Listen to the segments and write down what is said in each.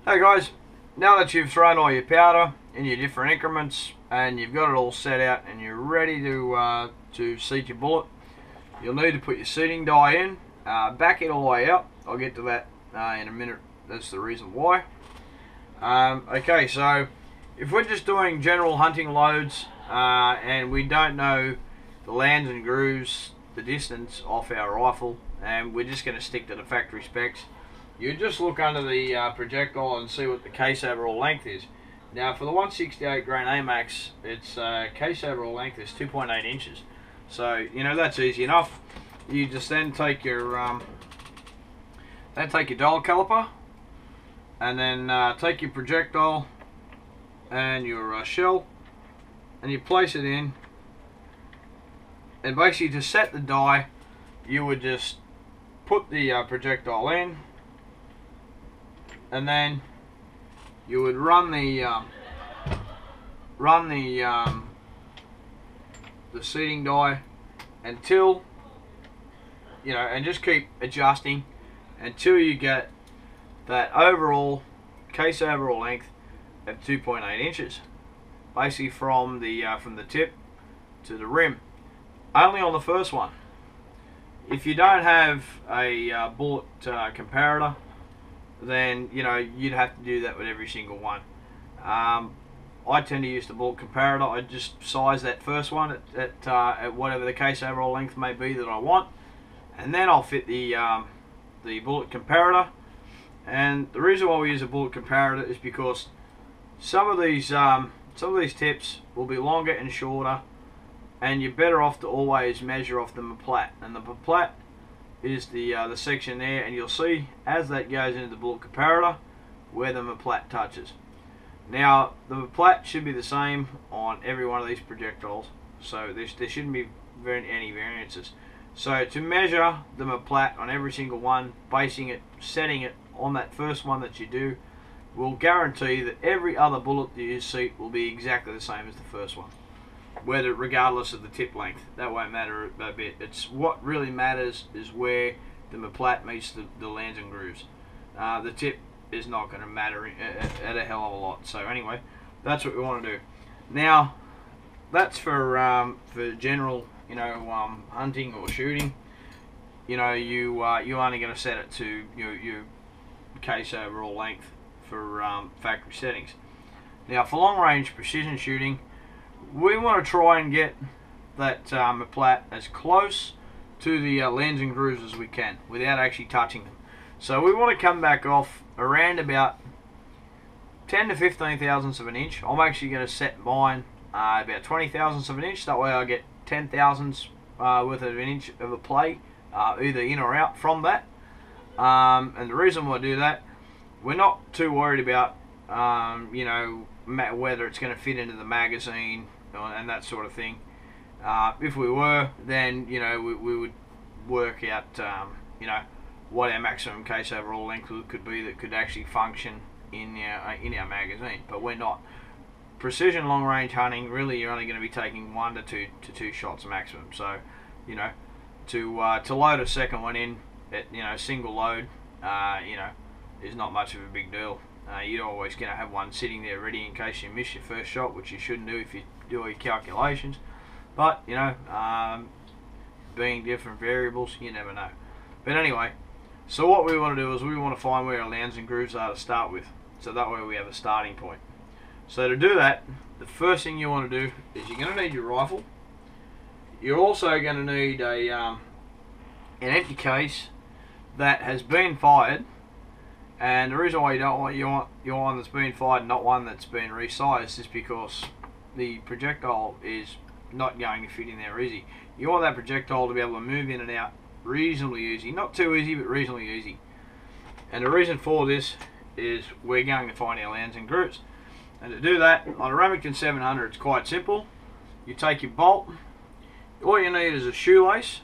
Hey guys, now that you've thrown all your powder in your different increments and you've got it all set out and you're ready to seat your bullet, you'll need to put your seating die in, back it all the way out. I'll get to that in a minute. That's the reason why. Okay, so if we're just doing general hunting loads and we don't know the lands and grooves, the distance off our rifle, and we're just going to stick to the factory specs, you just look under the projectile and see what the case overall length is. Now for the 168 grain AMAX, its case overall length is 2.8 inches. So, you know, that's easy enough. You just then take your dial caliper and then take your projectile and your shell and you place it in, and basically to set the die you would just put the projectile in, and then you would run the seating die until, you know, and just keep adjusting until you get that overall case overall length at 2.8 inches, basically from the tip to the rim. Only on the first one. If you don't have a bullet comparator, then you know you'd have to do that with every single one. I tend to use the bullet comparator. I just size that first one at whatever the case overall length may be that I want, and then I'll fit the bullet comparator. And the reason why we use a bullet comparator is because some of these tips will be longer and shorter, and you're better off to always measure off the Maplat. And the Maplat is the section there, and you'll see as that goes into the bullet comparator where the Maplat touches. Now the Maplat should be the same on every one of these projectiles, so there shouldn't be any variances. So to measure the Maplat on every single one, setting it on that first one that you do, will guarantee that every other bullet that you seat will be exactly the same as the first one, regardless of the tip length. That won't matter a bit. It's what really matters is where the Maplat meets the lands and grooves. The tip is not going to matter at a hell of a lot. So anyway, that's what we want to do. Now that's for general, you know, hunting or shooting. You know, you're only going to set it to your case overall length for factory settings. Now for long range precision shooting, we want to try and get that Maplat as close to the lands and grooves as we can without actually touching them. So we want to come back off around about 10 to 15 thousandths of an inch. I'm actually going to set mine about 20 thousandths of an inch. That way I get 10 thousandths worth of an inch of a play, either in or out from that. And the reason why I do that, we're not too worried about you know, whether it's going to fit into the magazine and that sort of thing. If we were, then you know we would work out you know, what our maximum case overall length could be that could actually function in our magazine. But we're not. Precision long range hunting, really you're only going to be taking 1 to 2 shots maximum. So you know, to load a second one in at, you know, single load, you know, is not much of a big deal. You're always going to have one sitting there ready in case you miss your first shot, which you shouldn't do if you do all your calculations. But you know, being different variables, you never know. But anyway, so what we want to do is we want to find where our lands and grooves are to start with, so that way we have a starting point. So to do that, the first thing you want to do is you're going to need your rifle. You're also going to need an empty case that has been fired. And the reason why you want your one that's been fired, not one that's been resized, is because the projectile is not going to fit in there easy. You want that projectile to be able to move in and out reasonably easy. Not too easy, but reasonably easy. And the reason for this is we're going to find our lands and grooves. And to do that, on a Remington 700, it's quite simple. You take your bolt, all you need is a shoelace,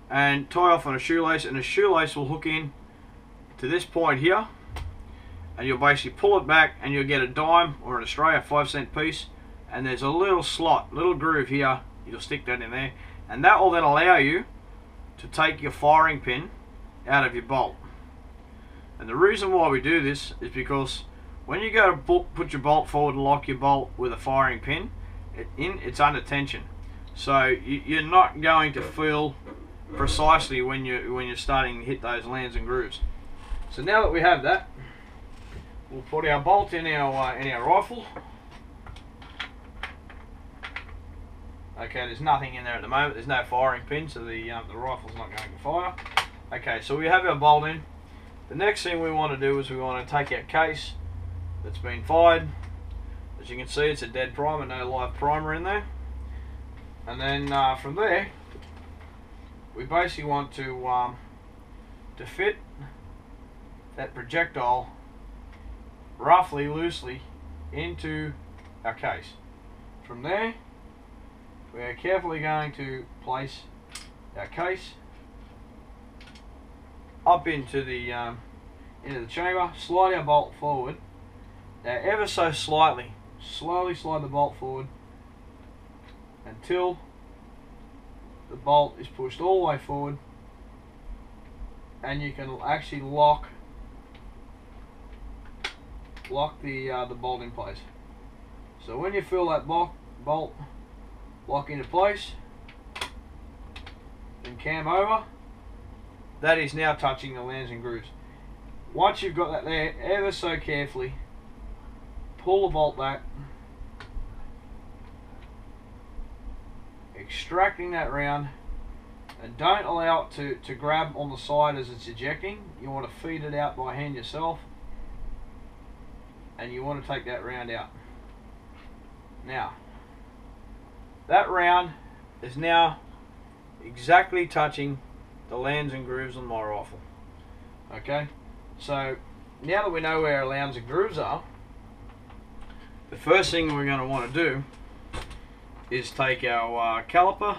and tie off on a shoelace, and the shoelace will hook in to this point here, and you'll basically pull it back and you'll get a dime, or in Australia 5-cent piece, and there's a little slot, little groove here. You'll stick that in there, and that will then allow you to take your firing pin out of your bolt. And the reason why we do this is because when you go to put your bolt forward and lock your bolt with a firing pin, it's under tension. So you're not going to feel precisely when you're starting to hit those lands and grooves. So now that we have that, we'll put our bolt in our rifle. Okay, there's nothing in there at the moment. There's no firing pin, so the rifle's not going to fire. Okay, so we have our bolt in. The next thing we want to do is we want to take our case that's been fired. As you can see, it's a dead primer, no live primer in there. And then from there, we basically want to fit that projectile roughly, loosely into our case. From there, we are carefully going to place our case up into the chamber, slide our bolt forward. Now ever so slightly, slowly slide the bolt forward until the bolt is pushed all the way forward, and you can actually lock the bolt in place. So when you feel that bolt lock into place and cam over, that is now touching the lands and grooves. Once you've got that there, ever so carefully pull the bolt back, extracting that round, and don't allow it to grab on the side as it's ejecting. You want to feed it out by hand yourself, and you want to take that round out. Now that round is now exactly touching the lands and grooves on my rifle. Okay, so now that we know where our lands and grooves are, the first thing we're going to want to do is take our caliper,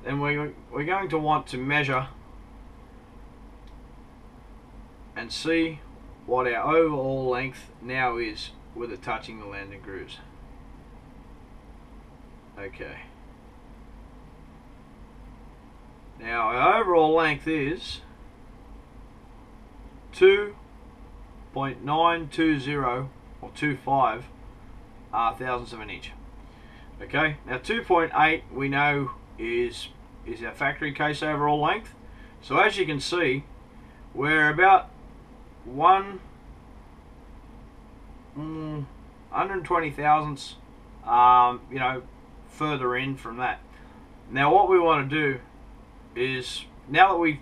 and we're going to want to measure and see what our overall length now is with it touching the lands and grooves. Okay. Now our overall length is 2.920 or 25 thousandths of an inch. Okay. Now 2.8 we know is our factory case overall length. So as you can see, we're about 120 thousandths, you know, further in from that. Now what we want to do is, now that we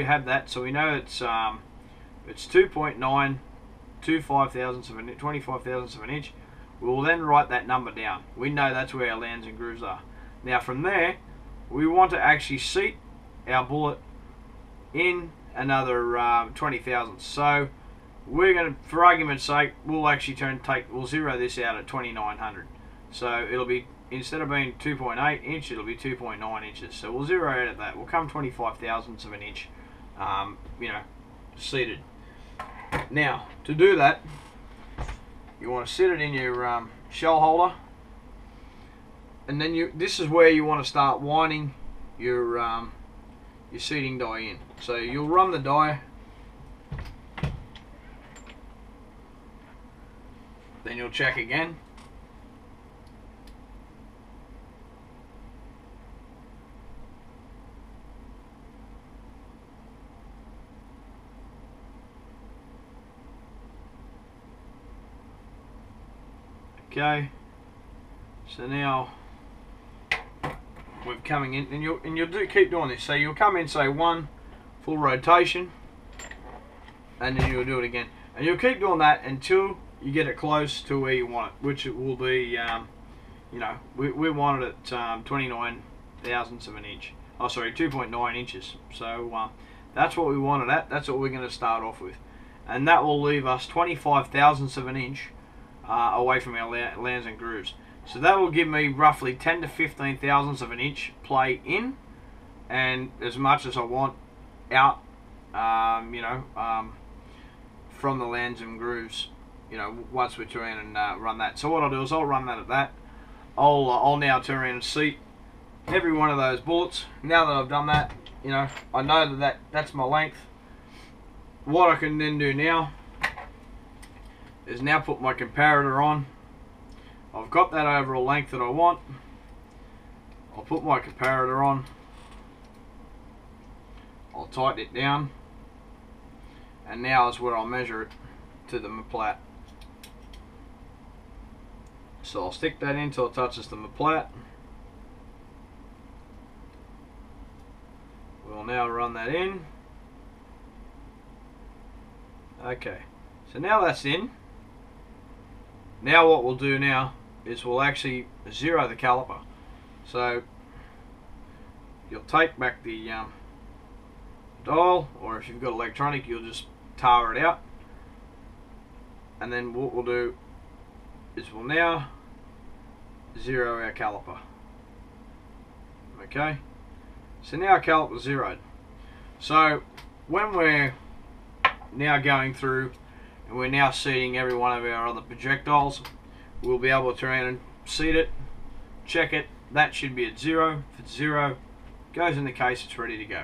have that, so we know it's 2.925 thousandths of an inch, 25 thousandths of an inch. We will then write that number down. We know that's where our lands and grooves are. Now from there, we want to actually seat our bullet in another 20 thousandths. So we're going to, for argument's sake, we'll actually we'll zero this out at 2900. So it'll be, instead of being 2.8 inch, it'll be 2.9 inches. So we'll zero out at that. We'll come 25 thousandths of an inch, you know, seated. Now, to do that, you want to sit it in your shell holder, and then this is where you want to start winding your seating die in. So you'll run the die, then you'll check again. Okay, so now we're coming in, and you'll keep doing this. So you'll come in, say, one full rotation, and then you'll do it again, and you'll keep doing that until you get it close to where you want it, which it will be, you know, we want it at 29 thousandths of an inch. Oh, sorry, 2.9 inches. So that's what we want it at. That's what we're going to start off with, and that will leave us 25 thousandths of an inch away from our lands and grooves. So that will give me roughly 10 to 15 thousandths of an inch play in, and as much as I want out, you know, from the lands and grooves, you know, once we turn and run that. So what I'll do is I'll run that at that. I'll now turn around and seat every one of those bullets. Now that I've done that, you know, I know that's my length. What I can then do now is now put my comparator on. I've got that overall length that I want. I'll put my comparator on. I'll tighten it down. And now is where I'll measure it to the MPLAT. So I'll stick that in until it touches the MPLAT. We'll now run that in. Okay, so now that's in. Now what we'll do now is we'll actually zero the caliper. So you'll take back the dial, or if you've got electronic, you'll just tar it out. And then what we'll do is we'll now zero our caliper. Okay, so now our caliper is zeroed. So when we're now going through and we're now seating every one of our other projectiles, we'll be able to turn and seat it, check it. That should be at 0. If it's 0, goes in the case, it's ready to go.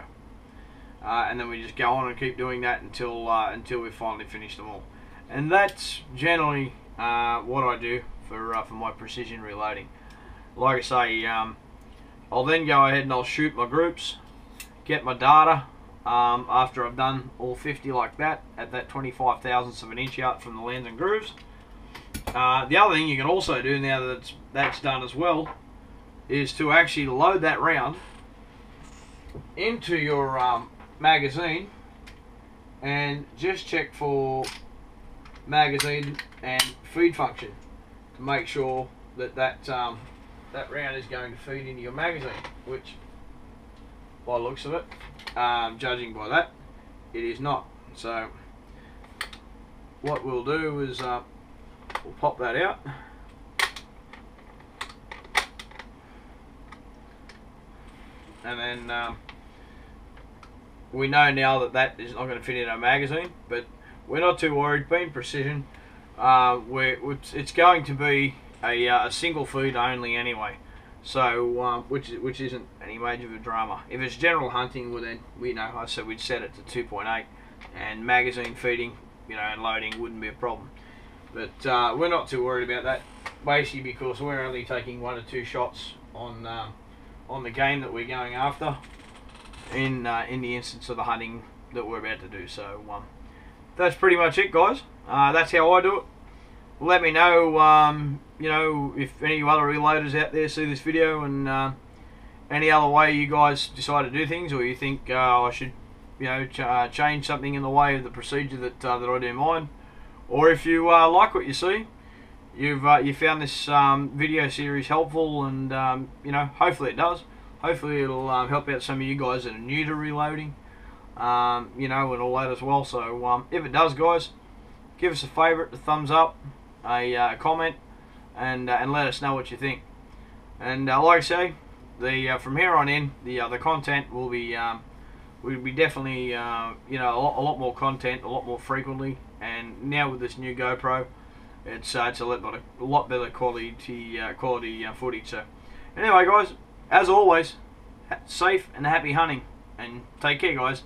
And then we just go on and keep doing that until we finally finish them all. And that's generally what I do for my precision reloading. Like I say, I'll then go ahead and I'll shoot my groups, get my data after I've done all 50 like that at that 25 thousandths of an inch out from the lands and grooves. The other thing you can also do now that that's done as well is to actually load that round into your magazine and just check for magazine and feed function to make sure that that round is going to feed into your magazine, which by the looks of it, judging by that, it is not. So what we'll do is we'll pop that out. And then we know now that that is not going to fit in our magazine, but we're not too worried. Being precision, it's going to be a single feed only anyway. So which isn't any major of a drama. If it's general hunting, well then I said we'd set it to 2.8, and magazine feeding, and loading wouldn't be a problem. But we're not too worried about that, basically because we're only taking 1 or 2 shots on the game that we're going after in the instance of the hunting that we're about to do. So that's pretty much it, guys. That's how I do it. Let me know, if any other reloaders out there see this video and any other way you guys decide to do things, or you think I should, change something in the way of the procedure that I do mine, or if you like what you see, you found this video series helpful, and hopefully it does. Hopefully it'll help out some of you guys that are new to reloading, and all that as well. So if it does, guys, give us a favourite, a thumbs up, a comment, and let us know what you think. And like I say, from here on in, the content will be definitely a lot more content, a lot more frequently. And now with this new GoPro, it's a lot better quality footage. So anyway, guys, as always, safe and happy hunting, and take care, guys.